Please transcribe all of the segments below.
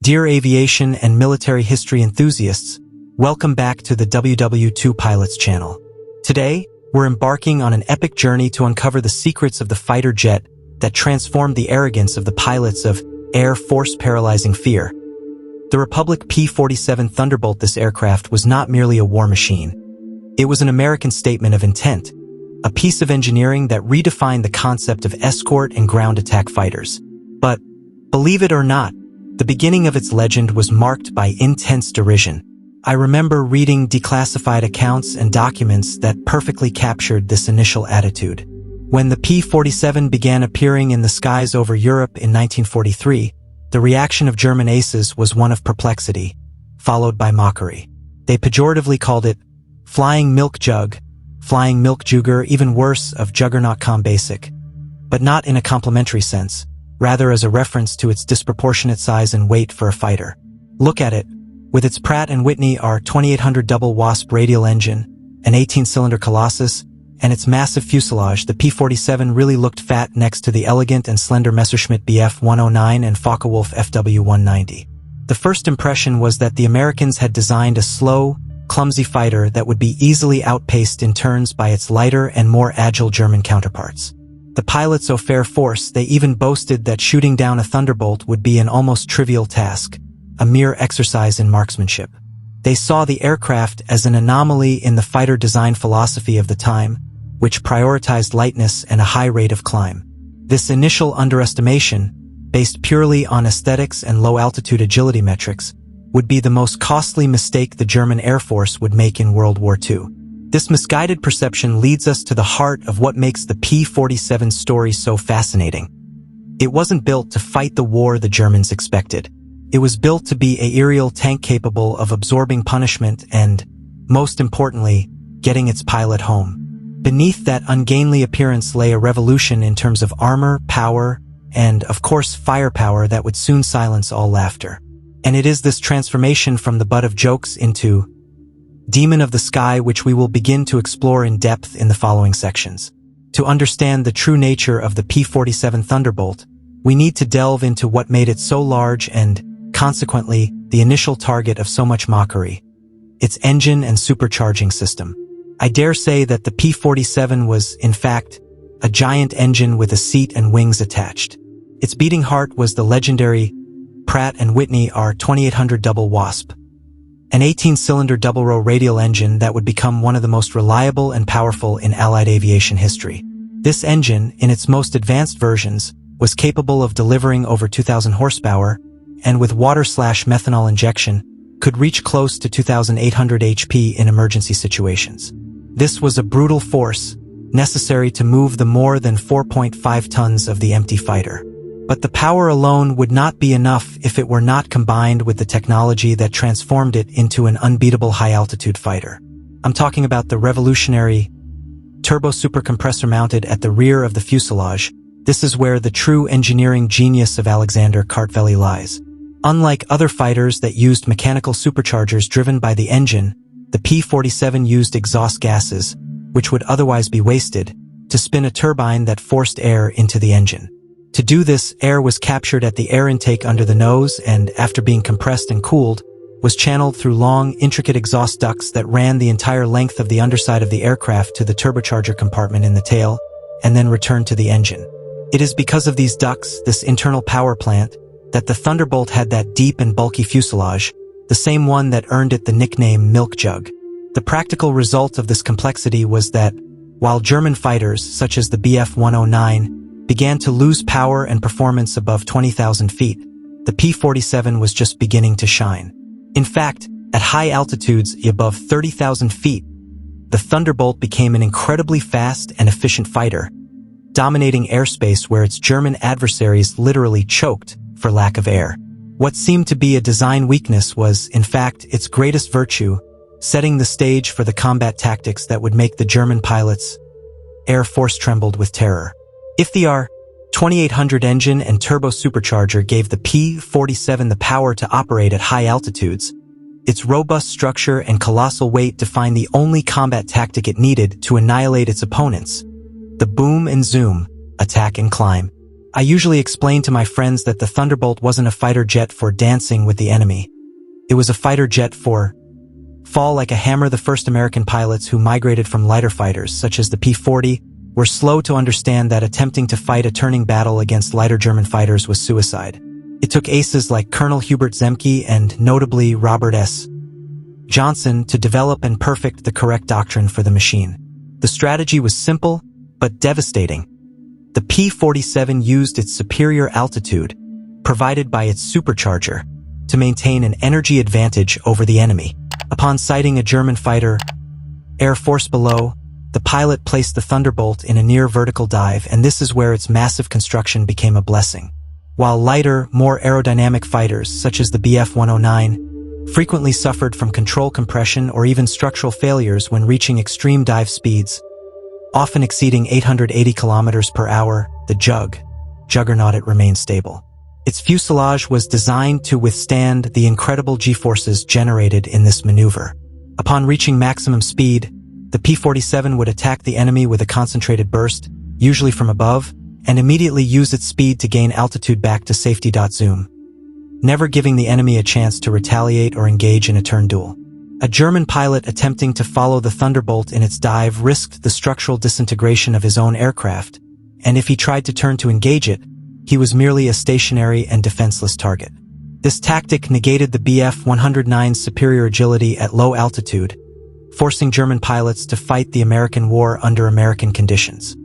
Dear aviation and military history enthusiasts, welcome back to the WW2 Pilots channel. Today, we're embarking on an epic journey to uncover the secrets of the fighter jet that transformed the arrogance of the pilots of Air Force paralyzing fear. The Republic P-47 Thunderbolt. This aircraft was not merely a war machine. It was an American statement of intent, a piece of engineering that redefined the concept of escort and ground attack fighters. But, believe it or not, the beginning of its legend was marked by intense derision. I remember reading declassified accounts and documents that perfectly captured this initial attitude. When the P-47 began appearing in the skies over Europe in 1943, the reaction of German aces was one of perplexity, followed by mockery. They pejoratively called it flying milk jug, flying milk jugger, even worse, of juggernaut basic, but not in a complimentary sense, rather as a reference to its disproportionate size and weight for a fighter. Look at it. With its Pratt & Whitney R2800 double wasp radial engine, an 18-cylinder Colossus, and its massive fuselage, the P-47 really looked fat next to the elegant and slender Messerschmitt Bf-109 and Focke-Wulf FW-190. The first impression was that the Americans had designed a slow, clumsy fighter that would be easily outpaced in turns by its lighter and more agile German counterparts. The pilots au fer force, they even boasted that shooting down a Thunderbolt would be an almost trivial task, a mere exercise in marksmanship. They saw the aircraft as an anomaly in the fighter design philosophy of the time, which prioritized lightness and a high rate of climb. This initial underestimation, based purely on aesthetics and low-altitude agility metrics, would be the most costly mistake the German Air Force would make in World War II. This misguided perception leads us to the heart of what makes the P-47 story so fascinating. It wasn't built to fight the war the Germans expected. It was built to be an aerial tank capable of absorbing punishment and, most importantly, getting its pilot home. Beneath that ungainly appearance lay a revolution in terms of armor, power, and, of course, firepower that would soon silence all laughter. And it is this transformation from the butt of jokes into Demon of the Sky which we will begin to explore in depth in the following sections. To understand the true nature of the P-47 Thunderbolt, we need to delve into what made it so large and, consequently, the initial target of so much mockery: its engine and supercharging system. I dare say that the P-47 was, in fact, a giant engine with a seat and wings attached. Its beating heart was the legendary Pratt & Whitney R2800 double wasp, an 18-cylinder double-row radial engine that would become one of the most reliable and powerful in Allied aviation history. This engine, in its most advanced versions, was capable of delivering over 2,000 horsepower, and with water/methanol injection, could reach close to 2,800 HP in emergency situations. This was a brutal force, necessary to move the more than 4.5 tons of the empty fighter. But the power alone would not be enough if it were not combined with the technology that transformed it into an unbeatable high-altitude fighter. I'm talking about the revolutionary turbo supercompressor mounted at the rear of the fuselage. This is where the true engineering genius of Alexander Kartveli lies. Unlike other fighters that used mechanical superchargers driven by the engine, the P-47 used exhaust gases, which would otherwise be wasted, to spin a turbine that forced air into the engine. To do this, air was captured at the air intake under the nose and, after being compressed and cooled, was channeled through long, intricate exhaust ducts that ran the entire length of the underside of the aircraft to the turbocharger compartment in the tail, and then returned to the engine. It is because of these ducts, this internal power plant, that the Thunderbolt had that deep and bulky fuselage, the same one that earned it the nickname Milk Jug. The practical result of this complexity was that, while German fighters, such as the Bf-109, began to lose power and performance above 20,000 feet, the P-47 was just beginning to shine. In fact, at high altitudes above 30,000 feet, the Thunderbolt became an incredibly fast and efficient fighter, dominating airspace where its German adversaries literally choked for lack of air. What seemed to be a design weakness was, in fact, its greatest virtue, setting the stage for the combat tactics that would make the German pilots' Air Force trembled with terror. If the R2800 engine and turbo supercharger gave the P-47 the power to operate at high altitudes, its robust structure and colossal weight defined the only combat tactic it needed to annihilate its opponents: the boom and zoom, attack and climb. I usually explain to my friends that the Thunderbolt wasn't a fighter jet for dancing with the enemy. It was a fighter jet for fall like a hammer. The first American pilots who migrated from lighter fighters, such as the P-40, were slow to understand that attempting to fight a turning battle against lighter German fighters was suicide. It took aces like Colonel Hubert Zemke and, notably, Robert S. Johnson to develop and perfect the correct doctrine for the machine. The strategy was simple, but devastating. The P-47 used its superior altitude, provided by its supercharger, to maintain an energy advantage over the enemy. Upon sighting a German fighter Air Force below, the pilot placed the Thunderbolt in a near-vertical dive, and this is where its massive construction became a blessing. While lighter, more aerodynamic fighters, such as the Bf-109, frequently suffered from control compression or even structural failures when reaching extreme dive speeds, often exceeding 880 kilometers per hour, the Juggernaut remained stable. Its fuselage was designed to withstand the incredible G-forces generated in this maneuver. Upon reaching maximum speed, the P-47 would attack the enemy with a concentrated burst, usually from above, and immediately use its speed to gain altitude back to safety. Zoom, never giving the enemy a chance to retaliate or engage in a turn duel. A German pilot attempting to follow the Thunderbolt in its dive risked the structural disintegration of his own aircraft, and if he tried to turn to engage it, he was merely a stationary and defenseless target. This tactic negated the Bf-109's superior agility at low altitude, forcing German pilots to fight the American war under American conditions.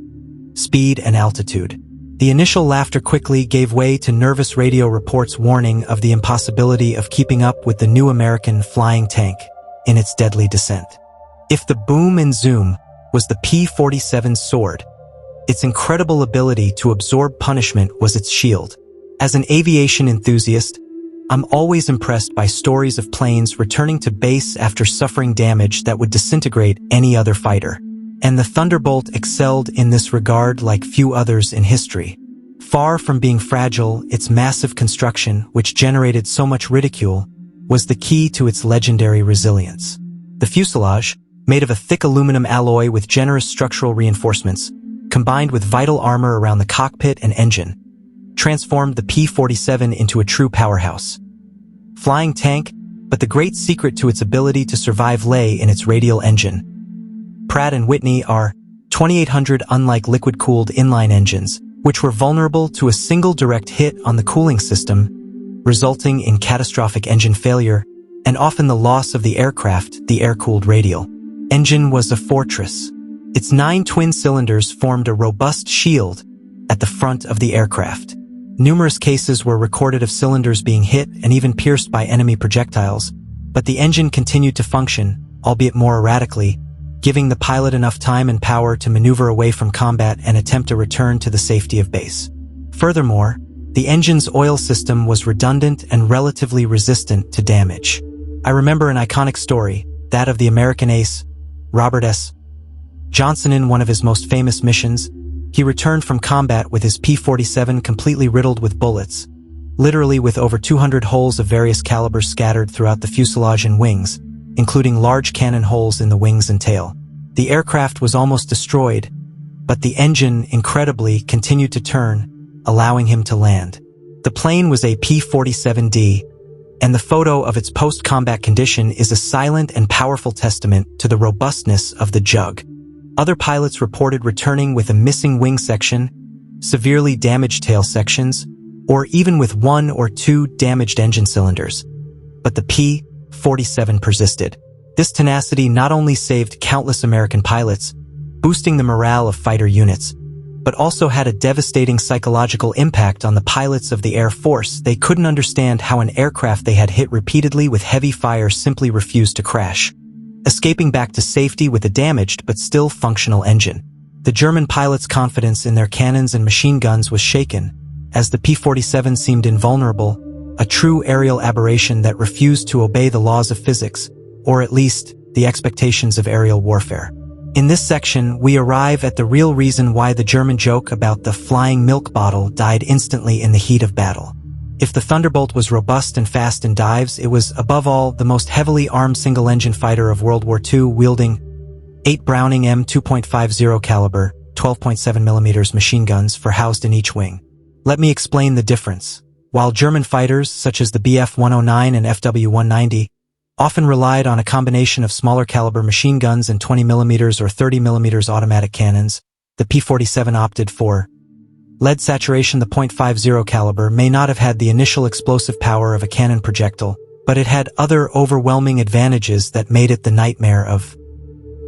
Speed and altitude. The initial laughter quickly gave way to nervous radio reports warning of the impossibility of keeping up with the new American flying tank in its deadly descent. If the boom and zoom was the P-47's sword, its incredible ability to absorb punishment was its shield. As an aviation enthusiast, I'm always impressed by stories of planes returning to base after suffering damage that would disintegrate any other fighter. And the Thunderbolt excelled in this regard like few others in history. Far from being fragile, its massive construction, which generated so much ridicule, was the key to its legendary resilience. The fuselage, made of a thick aluminum alloy with generous structural reinforcements, combined with vital armor around the cockpit and engine, transformed the P-47 into a true powerhouse. Flying tank, but the great secret to its ability to survive lay in its radial engine. Pratt & Whitney are 2800 unlike liquid-cooled inline engines, which were vulnerable to a single direct hit on the cooling system, resulting in catastrophic engine failure and often the loss of the aircraft. The air-cooled radial engine was a fortress. Its 9 twin cylinders formed a robust shield at the front of the aircraft. Numerous cases were recorded of cylinders being hit and even pierced by enemy projectiles, but the engine continued to function, albeit more erratically, giving the pilot enough time and power to maneuver away from combat and attempt a return to the safety of base. Furthermore, the engine's oil system was redundant and relatively resistant to damage. I remember an iconic story, that of the American ace, Robert S. Johnson. In one of his most famous missions, he returned from combat with his P-47 completely riddled with bullets, literally with over 200 holes of various calibers scattered throughout the fuselage and wings, including large cannon holes in the wings and tail. The aircraft was almost destroyed, but the engine, incredibly, continued to turn, allowing him to land. The plane was a P-47D, and the photo of its post-combat condition is a silent and powerful testament to the robustness of the Jug. Other pilots reported returning with a missing wing section, severely damaged tail sections, or even with 1 or 2 damaged engine cylinders. But the P-47 persisted. This tenacity not only saved countless American pilots, boosting the morale of fighter units, but also had a devastating psychological impact on the pilots of the Air Force. They couldn't understand how an aircraft they had hit repeatedly with heavy fire simply refused to crash, escaping back to safety with a damaged but still functional engine. The German pilots' confidence in their cannons and machine guns was shaken, as the P-47 seemed invulnerable, a true aerial aberration that refused to obey the laws of physics, or at least, the expectations of aerial warfare. In this section, we arrive at the real reason why the German joke about the flying milk bottle died instantly in the heat of battle. If the Thunderbolt was robust and fast in dives, it was, above all, the most heavily armed single-engine fighter of World War II, wielding 8 Browning M2.50 caliber, 12.7mm machine guns for housed in each wing. Let me explain the difference. While German fighters, such as the Bf-109 and FW-190, often relied on a combination of smaller caliber machine guns and 20mm or 30mm automatic cannons, the P-47 opted for lead saturation. The .50 caliber may not have had the initial explosive power of a cannon projectile, but it had other overwhelming advantages that made it the nightmare of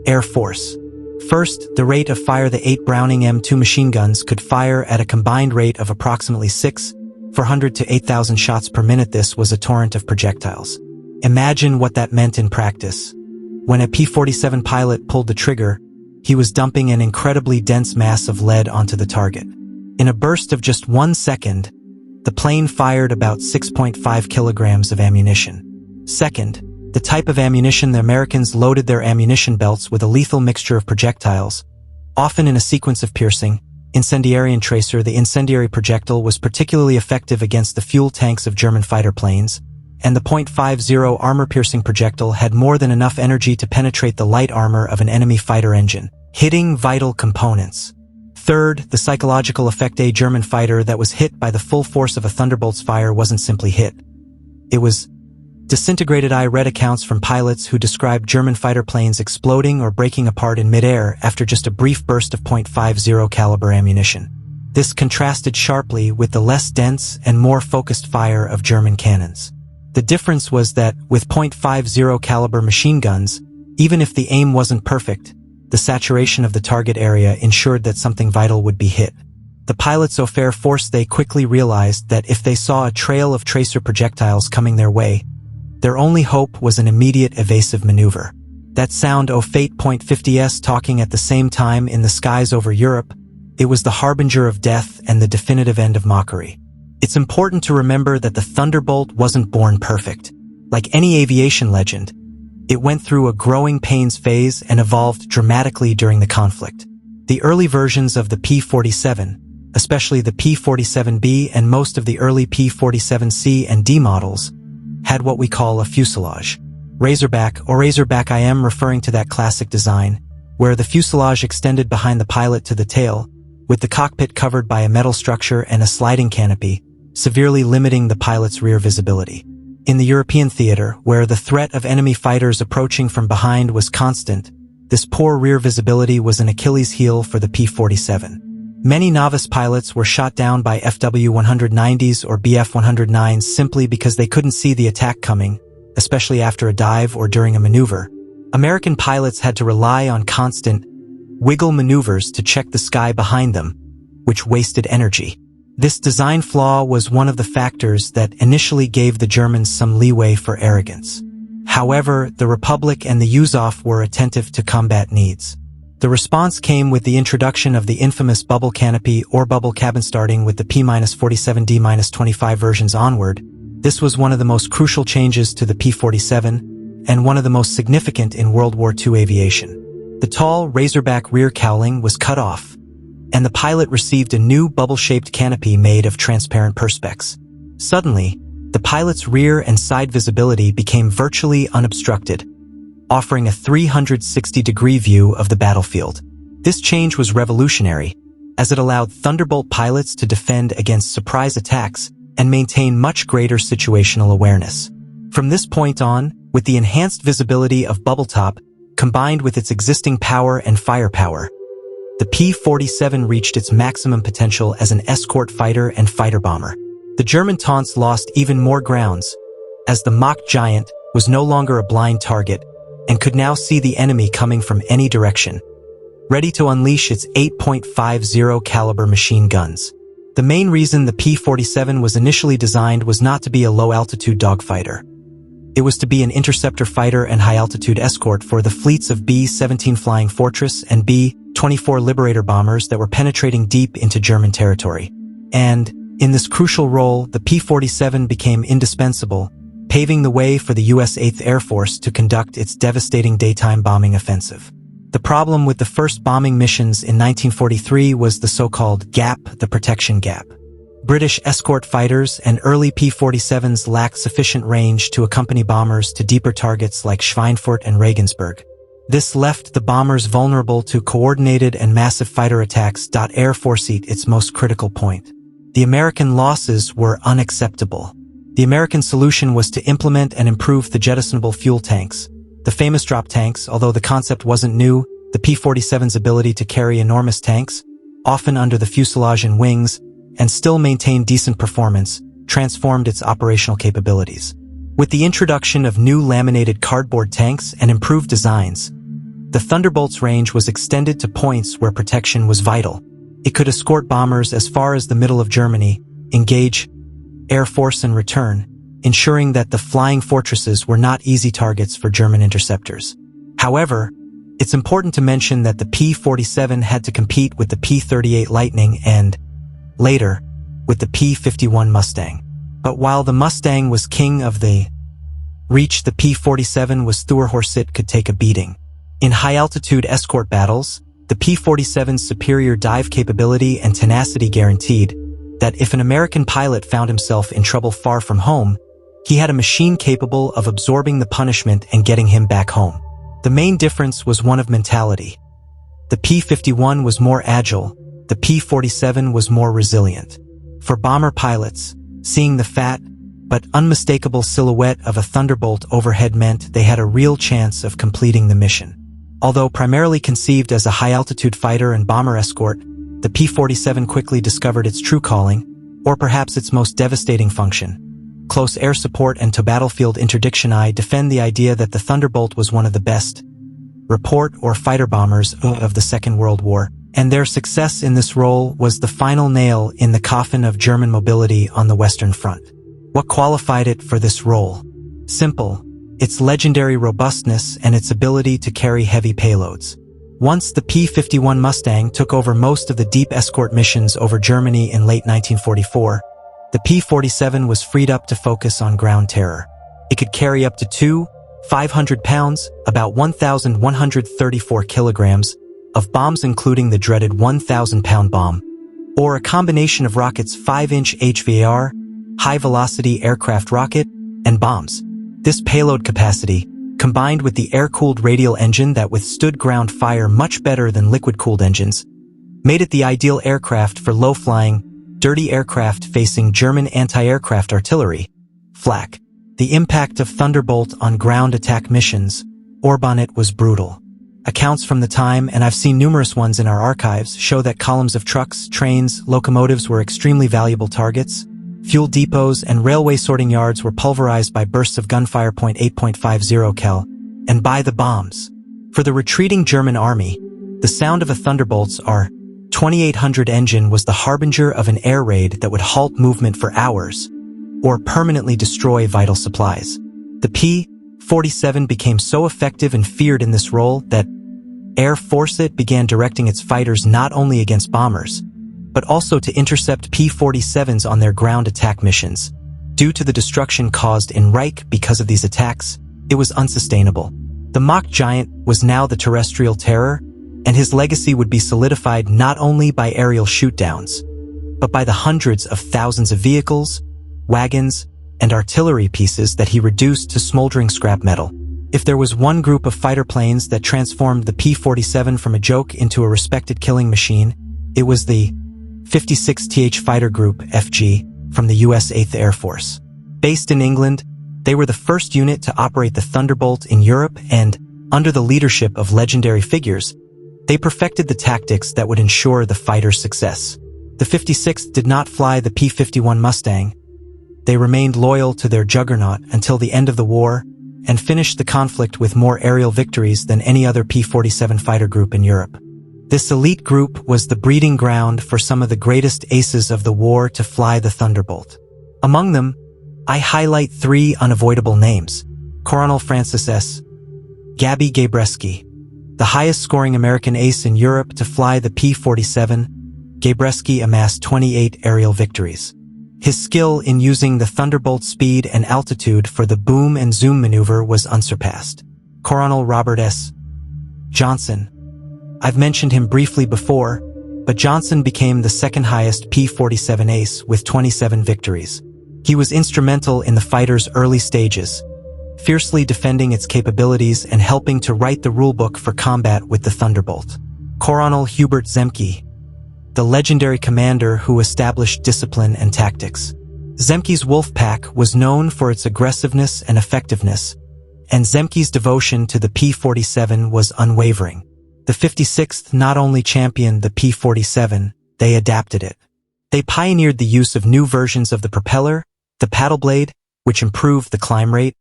Air Force. First, the rate of fire. The 8 Browning M2 machine guns could fire at a combined rate of approximately 6,400 to 8,000 shots per minute. This was a torrent of projectiles. Imagine what that meant in practice. When a P-47 pilot pulled the trigger, he was dumping an incredibly dense mass of lead onto the target. In a burst of just 1 second, the plane fired about 6.5 kilograms of ammunition. Second, the type of ammunition. The Americans loaded their ammunition belts with a lethal mixture of projectiles, often in a sequence of piercing, incendiary and tracer. The incendiary projectile was particularly effective against the fuel tanks of German fighter planes, and the .50 armor-piercing projectile had more than enough energy to penetrate the light armor of an enemy fighter engine, hitting vital components. Third, the psychological effect. A German fighter that was hit by the full force of a Thunderbolt's fire wasn't simply hit. It was disintegrated. I read accounts from pilots who described German fighter planes exploding or breaking apart in midair after just a brief burst of .50 caliber ammunition. This contrasted sharply with the less dense and more focused fire of German cannons. The difference was that with .50 caliber machine guns, even if the aim wasn't perfect, the saturation of the target area ensured that something vital would be hit. The pilots of Air Force, they quickly realized that if they saw a trail of tracer projectiles coming their way, their only hope was an immediate evasive maneuver. That sound of fate. .50s talking at the same time in the skies over Europe, it was the harbinger of death and the definitive end of mockery. It's important to remember that the Thunderbolt wasn't born perfect. Like any aviation legend, it went through a growing pains phase and evolved dramatically during the conflict. The early versions of the P-47, especially the P-47B and most of the early P-47C and D models, had what we call a fuselage. Razorback. I am referring to that classic design, where the fuselage extended behind the pilot to the tail, with the cockpit covered by a metal structure and a sliding canopy, severely limiting the pilot's rear visibility. In the European theater, where the threat of enemy fighters approaching from behind was constant, this poor rear visibility was an Achilles heel for the P-47. Many novice pilots were shot down by FW-190s or Bf-109s simply because they couldn't see the attack coming, especially after a dive or during a maneuver. American pilots had to rely on constant wiggle maneuvers to check the sky behind them, which wasted energy. This design flaw was one of the factors that initially gave the Germans some leeway for arrogance. However, the Republic and the USAF were attentive to combat needs. The response came with the introduction of the infamous bubble canopy or bubble cabin. Starting with the P-47D-25 versions onward, this was one of the most crucial changes to the P-47 and one of the most significant in World War II aviation. The tall Razorback rear cowling was cut off, and the pilot received a new bubble-shaped canopy made of transparent perspex. Suddenly, the pilot's rear and side visibility became virtually unobstructed, offering a 360-degree view of the battlefield. This change was revolutionary, as it allowed Thunderbolt pilots to defend against surprise attacks and maintain much greater situational awareness. From this point on, with the enhanced visibility of bubble top, combined with its existing power and firepower, the P-47 reached its maximum potential as an escort fighter and fighter bomber. The German taunts lost even more grounds, as the mock giant was no longer a blind target and could now see the enemy coming from any direction, ready to unleash its 8.50 caliber machine guns. The main reason the P-47 was initially designed was not to be a low-altitude dogfighter. It was to be an interceptor fighter and high-altitude escort for the fleets of B-17 Flying Fortress and B-24 Liberator bombers that were penetrating deep into German territory. And, in this crucial role, the P-47 became indispensable, paving the way for the U.S. 8th Air Force to conduct its devastating daytime bombing offensive. The problem with the first bombing missions in 1943 was the so-called gap, the protection gap. British escort fighters and early P-47s lacked sufficient range to accompany bombers to deeper targets like Schweinfurt and Regensburg. This left the bombers vulnerable to coordinated and massive fighter attacks. Air Force at its most critical point. the American losses were unacceptable. The American solution was to implement and improve the jettisonable fuel tanks. The famous drop tanks, although the concept wasn't new, the P-47's ability to carry enormous tanks, often under the fuselage and wings, and still maintain decent performance, transformed its operational capabilities. With the introduction of new laminated cardboard tanks and improved designs, the Thunderbolt's range was extended to points where protection was vital. It could escort bombers as far as the middle of Germany, engage Air Force and return, ensuring that the flying fortresses were not easy targets for German interceptors. However, it's important to mention that the P-47 had to compete with the P-38 Lightning and, later, with the P-51 Mustang. But while the Mustang was king of the reach, the P-47 was Thor it could take a beating. In high-altitude escort battles, the P-47's superior dive capability and tenacity guaranteed that if an American pilot found himself in trouble far from home, he had a machine capable of absorbing the punishment and getting him back home. The main difference was one of mentality. The P-51 was more agile, the P-47 was more resilient. For bomber pilots, seeing the fat but unmistakable silhouette of a Thunderbolt overhead meant they had a real chance of completing the mission. Although primarily conceived as a high-altitude fighter and bomber escort, the P-47 quickly discovered its true calling, or perhaps its most devastating function. Close air support and to-battlefield interdiction. I defend the idea that the Thunderbolt was one of the best report or fighter bombers of the Second World War, and their success in this role was the final nail in the coffin of German mobility on the Western Front. What qualified it for this role? Simple: its legendary robustness and its ability to carry heavy payloads. Once the P-51 Mustang took over most of the deep escort missions over Germany in late 1944, the P-47 was freed up to focus on ground terror. It could carry up to 500 pounds, about 1,134 kilograms, of bombs, including the dreaded 1,000-pound bomb, or a combination of rockets, 5-inch HVAR, high-velocity aircraft rocket, and bombs. This payload capacity, combined with the air-cooled radial engine that withstood ground fire much better than liquid-cooled engines, made it the ideal aircraft for low-flying, dirty aircraft facing German anti-aircraft artillery, flak. The impact of Thunderbolt on ground attack missions, on it, was brutal. Accounts from the time, and I've seen numerous ones in our archives, show that columns of trucks, trains, locomotives were extremely valuable targets. Fuel depots and railway sorting yards were pulverized by bursts of gunfire .8.50 cal, and by the bombs. For the retreating German army, the sound of a Thunderbolt's R-2800 engine was the harbinger of an air raid that would halt movement for hours, or permanently destroy vital supplies. The P-47 became so effective and feared in this role that Air Force began directing its fighters not only against bombers, but also to intercept P-47s on their ground attack missions. Due to the destruction caused in Reich because of these attacks, it was unsustainable. The mock giant was now the terrestrial terror, and his legacy would be solidified not only by aerial shootdowns, but by the hundreds of thousands of vehicles, wagons, and artillery pieces that he reduced to smoldering scrap metal. If there was one group of fighter planes that transformed the P-47 from a joke into a respected killing machine, it was the 56th Fighter Group, FG, from the U.S. 8th Air Force. Based in England, they were the first unit to operate the Thunderbolt in Europe, and, under the leadership of legendary figures, they perfected the tactics that would ensure the fighter's success. The 56th did not fly the P-51 Mustang. They remained loyal to their juggernaut until the end of the war, and finished the conflict with more aerial victories than any other P-47 fighter group in Europe. This elite group was the breeding ground for some of the greatest aces of the war to fly the Thunderbolt. Among them, I highlight three unavoidable names: Colonel Francis S. Gabby Gabreski, the highest-scoring American ace in Europe to fly the P-47. Gabreski amassed 28 aerial victories. His skill in using the Thunderbolt's speed and altitude for the boom and zoom maneuver was unsurpassed. Colonel Robert S. Johnson. I've mentioned him briefly before, but Johnson became the second-highest P-47 ace with 27 victories. He was instrumental in the fighter's early stages, fiercely defending its capabilities and helping to write the rulebook for combat with the Thunderbolt. Colonel Hubert Zemke. the legendary commander who established discipline and tactics. Zemke's wolf pack was known for its aggressiveness and effectiveness, and Zemke's devotion to the P-47 was unwavering. The 56th not only championed the P-47, they adapted it. They pioneered the use of new versions of the propeller, the paddle blade, which improved the climb rate,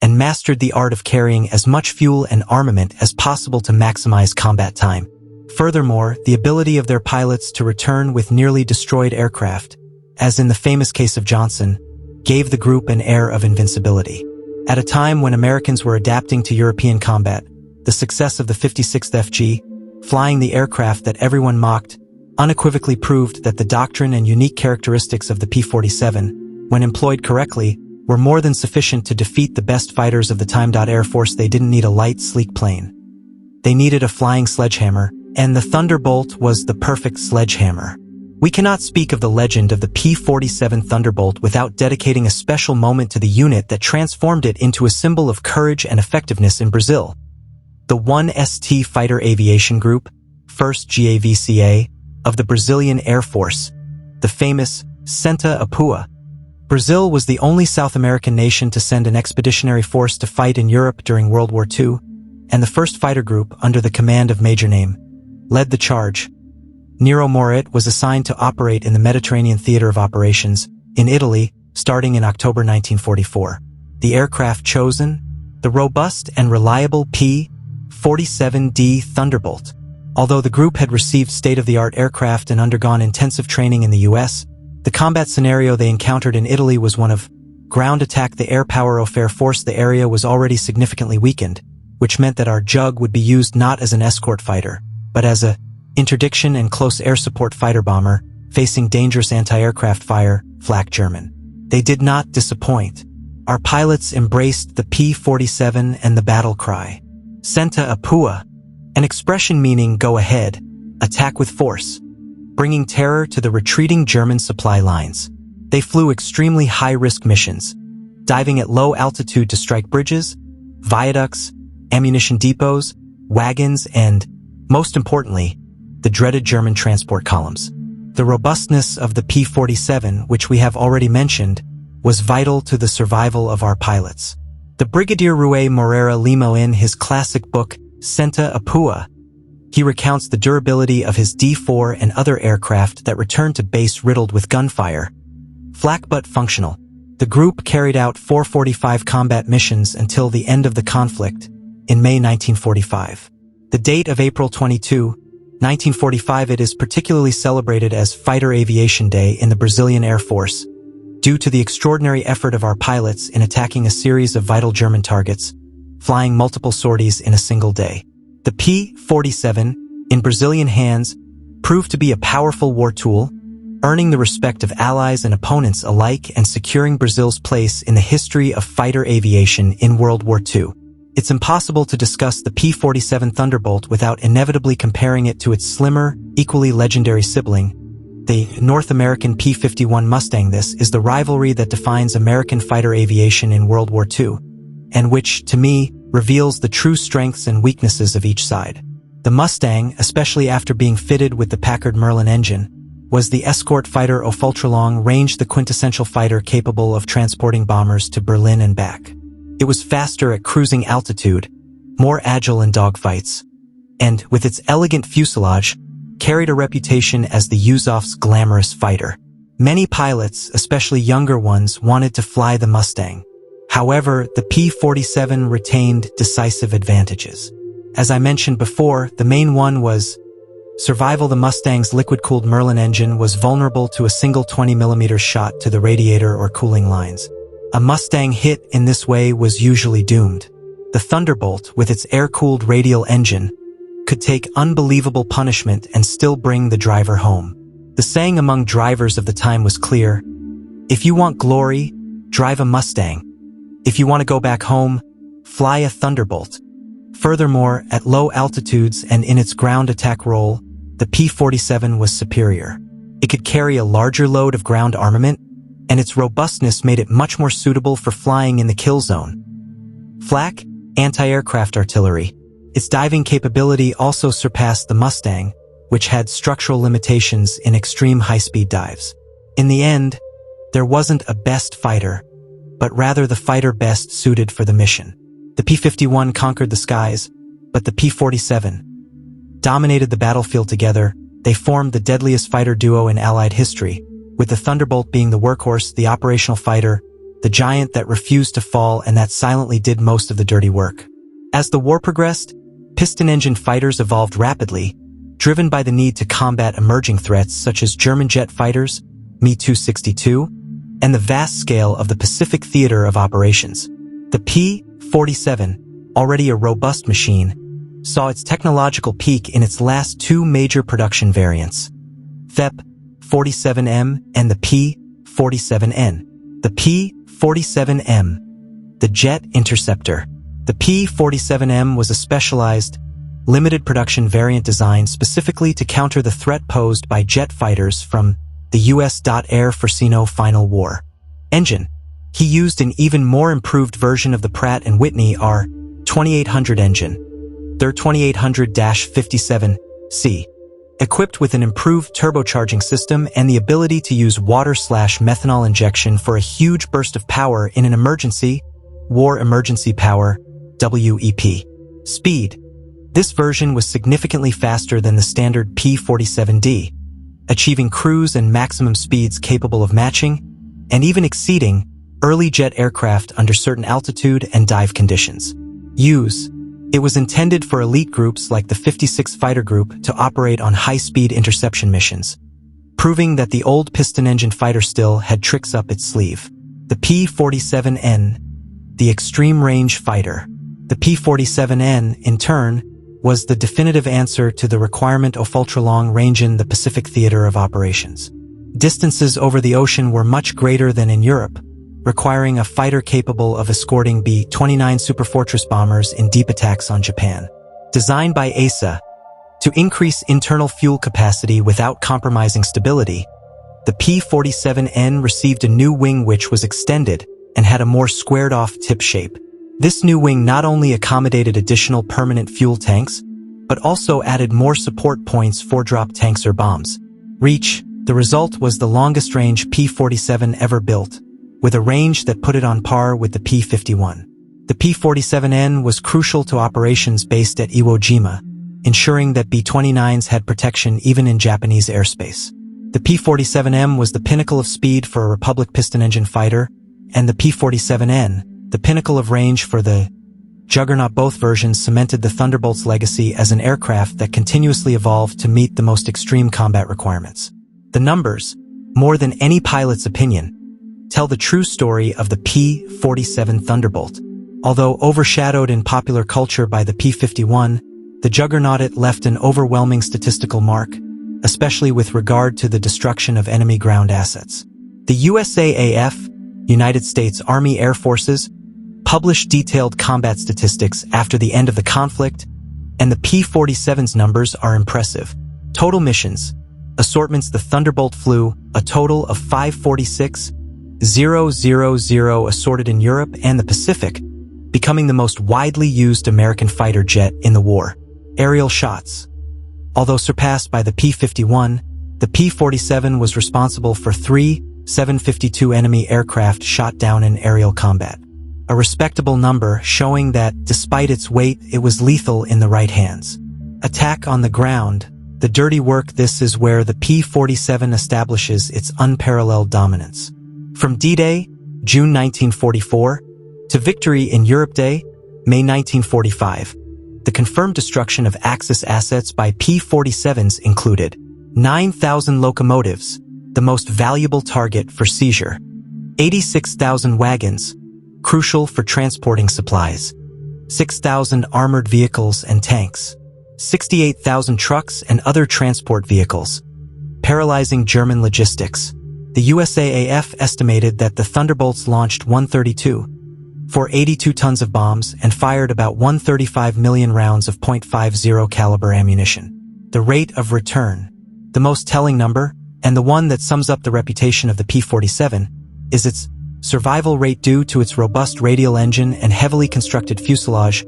and mastered the art of carrying as much fuel and armament as possible to maximize combat time. Furthermore, the ability of their pilots to return with nearly destroyed aircraft, as in the famous case of Johnson, gave the group an air of invincibility. At a time when Americans were adapting to European combat, the success of the 56th FG, flying the aircraft that everyone mocked, unequivocally proved that the doctrine and unique characteristics of the P-47, when employed correctly, were more than sufficient to defeat the best fighters of the time. Air Force. They didn't need a light, sleek plane. They needed a flying sledgehammer, and the Thunderbolt was the perfect sledgehammer. We cannot speak of the legend of the P-47 Thunderbolt without dedicating a special moment to the unit that transformed it into a symbol of courage and effectiveness in Brazil. The 1st Fighter Aviation Group, 1st GAVCA, of the Brazilian Air Force, the famous Senta Apua. Brazil was the only South American nation to send an expeditionary force to fight in Europe during World War II, and the 1st Fighter Group, under the command of Major Name, led the charge. Nero Morit was assigned to operate in the Mediterranean Theater of Operations, in Italy, starting in October 1944. The aircraft chosen? The robust and reliable P-47 Thunderbolt. Although the group had received state-of-the-art aircraft and undergone intensive training in the U.S., the combat scenario they encountered in Italy was one of ground attack. The air power of Air Force. The area was already significantly weakened, which meant that our Jug would be used not as an escort fighter, but as a interdiction and close air support fighter bomber, facing dangerous anti-aircraft fire, flak German. They did not disappoint. Our pilots embraced the P-47 and the battle cry, Senta Apua, an expression meaning go ahead, attack with force, bringing terror to the retreating German supply lines. They flew extremely high-risk missions, diving at low altitude to strike bridges, viaducts, ammunition depots, wagons, and, most importantly, the dreaded German transport columns. The robustness of the P-47, which we have already mentioned, was vital to the survival of our pilots. The Brigadier Rui Moreira Limo, in his classic book, Senta Apua, he recounts the durability of his D-4 and other aircraft that returned to base riddled with gunfire. Flak but functional. The group carried out 445 combat missions until the end of the conflict, in May 1945. The date of April 22, 1945, it is particularly celebrated as Fighter Aviation Day in the Brazilian Air Force, due to the extraordinary effort of our pilots in attacking a series of vital German targets, flying multiple sorties in a single day. The P-47, in Brazilian hands, proved to be a powerful war tool, earning the respect of allies and opponents alike and securing Brazil's place in the history of fighter aviation in World War II. It's impossible to discuss the P-47 Thunderbolt without inevitably comparing it to its slimmer, equally legendary sibling, the North American P-51 Mustang. This is the rivalry that defines American fighter aviation in World War II, and which, to me, reveals the true strengths and weaknesses of each side. The Mustang, especially after being fitted with the Packard Merlin engine, was the escort fighter of ultra-long range, the quintessential fighter capable of transporting bombers to Berlin and back. It was faster at cruising altitude, more agile in dogfights, and, with its elegant fuselage, carried a reputation as the USAF's glamorous fighter. Many pilots, especially younger ones, wanted to fly the Mustang. However, the P-47 retained decisive advantages. As I mentioned before, the main one was survival. The Mustang's liquid-cooled Merlin engine was vulnerable to a single 20mm shot to the radiator or cooling lines. A Mustang hit in this way was usually doomed. The Thunderbolt, with its air-cooled radial engine, could take unbelievable punishment and still bring the driver home. The saying among drivers of the time was clear: if you want glory, drive a Mustang. If you want to go back home, fly a Thunderbolt. Furthermore, at low altitudes and in its ground attack role, the P-47 was superior. It could carry a larger load of ground armament, and its robustness made it much more suitable for flying in the kill zone. Flak, anti-aircraft artillery. Its diving capability also surpassed the Mustang, which had structural limitations in extreme high-speed dives. In the end, there wasn't a best fighter, but rather the fighter best suited for the mission. The P-51 conquered the skies, but the P-47 dominated the battlefield together. They formed the deadliest fighter duo in Allied history, with the Thunderbolt being the workhorse, the operational fighter, the giant that refused to fall and that silently did most of the dirty work. As the war progressed, piston-engine fighters evolved rapidly, driven by the need to combat emerging threats such as German jet fighters, Me-262, and the vast scale of the Pacific theater of operations. The P-47, already a robust machine, saw its technological peak in its last two major production variants, the P-47M and the P-47N. The P-47M, the jet interceptor. The P-47M was a specialized, limited production variant designed specifically to counter the threat posed by jet fighters from the U.S. Air Forcino Final War engine. He used an even more improved version of the Pratt & Whitney R-2800 engine, their 2800-57C, equipped with an improved turbocharging system and the ability to use water/methanol injection for a huge burst of power in an emergency, War Emergency Power, WEP, speed. This version was significantly faster than the standard P-47D, achieving cruise and maximum speeds capable of matching, and even exceeding, early jet aircraft under certain altitude and dive conditions. It was intended for elite groups like the 56 Fighter Group to operate on high-speed interception missions, proving that the old piston-engine fighter still had tricks up its sleeve. The P-47N, the extreme-range fighter. The P-47N, in turn, was the definitive answer to the requirement of ultra-long range in the Pacific theater of operations. Distances over the ocean were much greater than in Europe, requiring a fighter capable of escorting B-29 Superfortress bombers in deep attacks on Japan. Designed by ASA to increase internal fuel capacity without compromising stability, the P-47N received a new wing which was extended and had a more squared-off tip shape. This new wing not only accommodated additional permanent fuel tanks, but also added more support points for drop tanks or bombs. The result was the longest-range P-47 ever built, with a range that put it on par with the P-51. The P-47N was crucial to operations based at Iwo Jima, ensuring that B-29s had protection even in Japanese airspace. The P-47M was the pinnacle of speed for a Republic piston-engine fighter, and the P-47N, the pinnacle of range for the Juggernaut. Both versions cemented the Thunderbolt's legacy as an aircraft that continuously evolved to meet the most extreme combat requirements. The numbers, more than any pilot's opinion, tell the true story of the P-47 Thunderbolt. Although overshadowed in popular culture by the P-51, the Juggernaut left an overwhelming statistical mark, especially with regard to the destruction of enemy ground assets. The USAAF, United States Army Air Forces, published detailed combat statistics after the end of the conflict, and the P-47's numbers are impressive. Total missions, assortments. The Thunderbolt flew a total of 546,000 assorted in Europe and the Pacific, becoming the most widely used American fighter jet in the war. Aerial shots. Although surpassed by the P-51, the P-47 was responsible for 3 752 enemy aircraft shot down in aerial combat. A respectable number showing that, despite its weight, it was lethal in the right hands. Attack on the ground. The dirty work. This is where the P-47 establishes its unparalleled dominance. From D-Day, June 1944, to victory in Europe Day, May 1945, the confirmed destruction of Axis assets by P-47s included 9,000 locomotives, the most valuable target for seizure, 86,000 wagons, crucial for transporting supplies, 6,000 armored vehicles and tanks, 68,000 trucks and other transport vehicles, paralyzing German logistics. The USAAF estimated that the Thunderbolts launched 132 for 82 tons of bombs and fired about 135 million rounds of .50 caliber ammunition. The rate of return, the most telling number, and the one that sums up the reputation of the P-47, is its survival rate due to its robust radial engine and heavily constructed fuselage.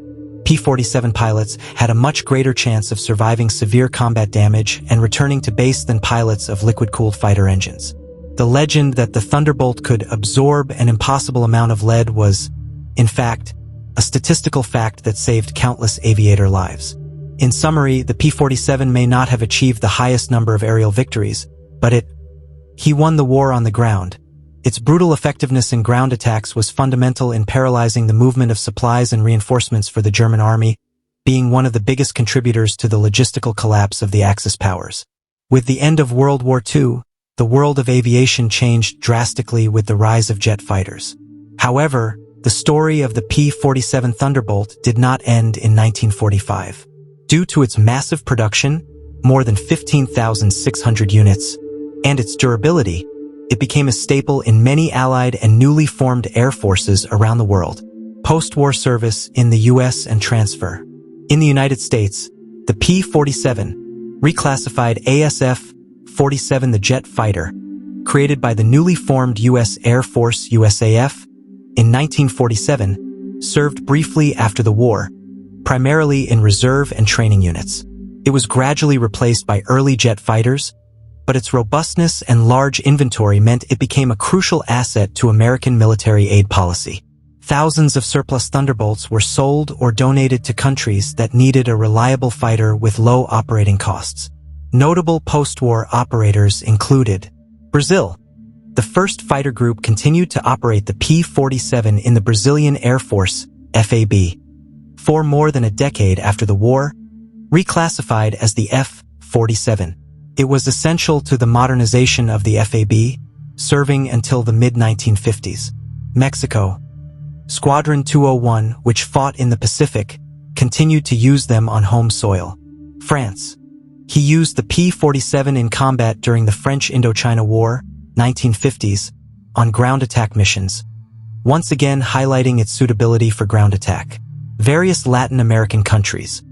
P-47 pilots had a much greater chance of surviving severe combat damage and returning to base than pilots of liquid-cooled fighter engines. The legend that the Thunderbolt could absorb an impossible amount of lead was, in fact, a statistical fact that saved countless aviator lives. In summary, the P-47 may not have achieved the highest number of aerial victories, but he won the war on the ground. Its brutal effectiveness in ground attacks was fundamental in paralyzing the movement of supplies and reinforcements for the German army, being one of the biggest contributors to the logistical collapse of the Axis powers. With the end of World War II, the world of aviation changed drastically with the rise of jet fighters. However, the story of the P-47 Thunderbolt did not end in 1945. Due to its massive production, more than 15,600 units, and its durability, it became a staple in many Allied and newly formed air forces around the world. Post-war service in the U.S. and transfer. In the United States, the P-47, reclassified ASF-47 the jet fighter, created by the newly formed U.S. Air Force USAF, in 1947, served briefly after the war, primarily in reserve and training units. It was gradually replaced by early jet fighters, but its robustness and large inventory meant it became a crucial asset to American military aid policy. Thousands of surplus Thunderbolts were sold or donated to countries that needed a reliable fighter with low operating costs. Notable post-war operators included Brazil. The first fighter group continued to operate the P-47 in the Brazilian Air Force, FAB. For more than a decade after the war, reclassified as the F-47. It was essential to the modernization of the FAB, serving until the mid-1950s. Mexico. Squadron 201, which fought in the Pacific, continued to use them on home soil. France. He used the P-47 in combat during the French Indochina War, 1950s, on ground attack missions, once again highlighting its suitability for ground attack. Various Latin American countries.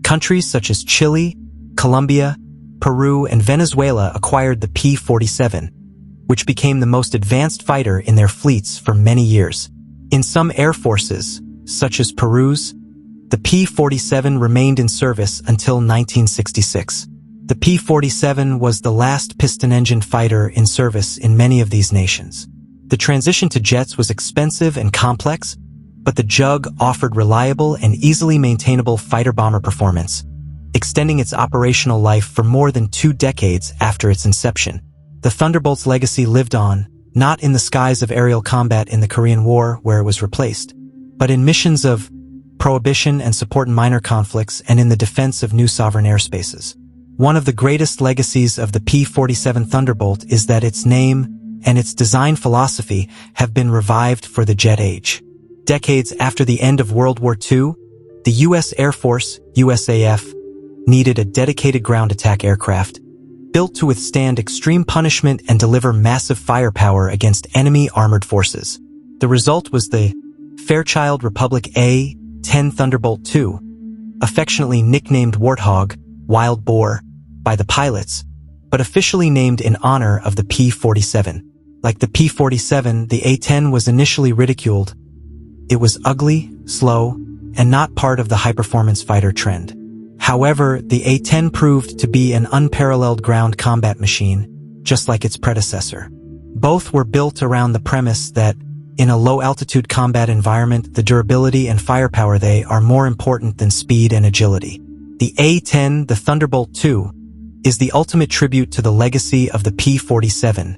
Countries such as Chile, Colombia, Peru, and Venezuela acquired the P-47, which became the most advanced fighter in their fleets for many years. In some air forces, such as Peru's, the P-47 remained in service until 1966. The P-47 was the last piston-engined fighter in service in many of these nations. The transition to jets was expensive and complex, but the Jug offered reliable and easily maintainable fighter-bomber performance, extending its operational life for more than 2 decades after its inception. The Thunderbolt's legacy lived on, not in the skies of aerial combat in the Korean War where it was replaced, but in missions of prohibition and support in minor conflicts and in the defense of new sovereign airspaces. One of the greatest legacies of the P-47 Thunderbolt is that its name and its design philosophy have been revived for the jet age. Decades after the end of World War II, the U.S. Air Force, USAF, needed a dedicated ground attack aircraft, built to withstand extreme punishment and deliver massive firepower against enemy armored forces. The result was the Fairchild Republic A-10 Thunderbolt II, affectionately nicknamed Warthog, Wild Boar, by the pilots, but officially named in honor of the P-47. Like the P-47, the A-10 was initially ridiculed. It was ugly, slow, and not part of the high-performance fighter trend. However, the A-10 proved to be an unparalleled ground combat machine, just like its predecessor. Both were built around the premise that, in a low-altitude combat environment, the durability and firepower they are more important than speed and agility. The A-10, the Thunderbolt II, is the ultimate tribute to the legacy of the P-47,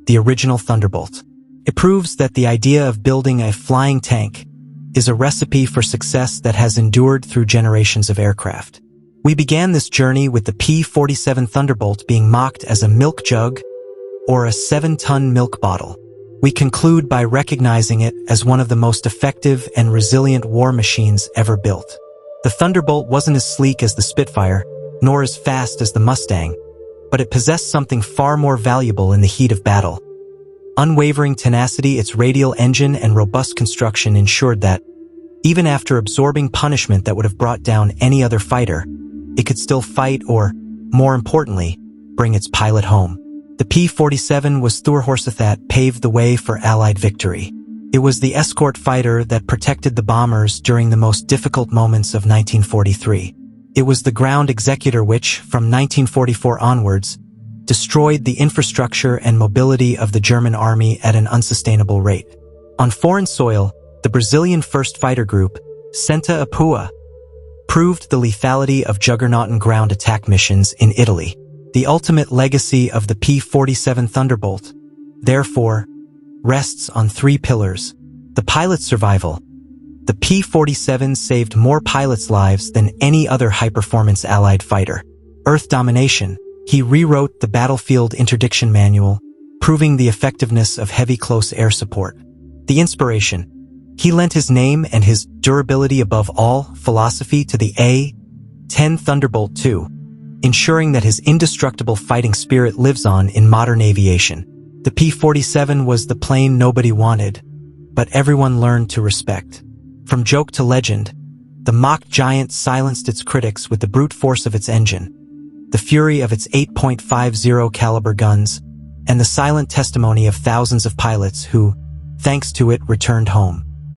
the original Thunderbolt. It proves that the idea of building a flying tank is a recipe for success that has endured through generations of aircraft. We began this journey with the P-47 Thunderbolt being mocked as a milk jug or a 7-ton milk bottle. We conclude by recognizing it as one of the most effective and resilient war machines ever built. The Thunderbolt wasn't as sleek as the Spitfire, nor as fast as the Mustang, but it possessed something far more valuable in the heat of battle. Unwavering tenacity, its radial engine and robust construction ensured that, even after absorbing punishment that would have brought down any other fighter, it could still fight or, more importantly, bring its pilot home. The P-47 was Thorhorse that paved the way for Allied victory. It was the escort fighter that protected the bombers during the most difficult moments of 1943. It was the ground executor which, from 1944 onwards, destroyed the infrastructure and mobility of the German army at an unsustainable rate. On foreign soil, the Brazilian 1st Fighter Group, Senta Apua, proved the lethality of juggernaut ground attack missions in Italy. The ultimate legacy of the P-47 Thunderbolt, therefore, rests on 3 pillars. The pilot's survival. The P-47 saved more pilots' lives than any other high-performance Allied fighter. Earth domination. He rewrote the battlefield interdiction manual, proving the effectiveness of heavy close air support. The inspiration. He lent his name and his durability above all philosophy to the A-10 Thunderbolt II, ensuring that his indestructible fighting spirit lives on in modern aviation. The P-47 was the plane nobody wanted, but everyone learned to respect. From joke to legend, the mock giant silenced its critics with the brute force of its engine, the fury of its 8.50 caliber guns, and the silent testimony of thousands of pilots who, thanks to it, returned home.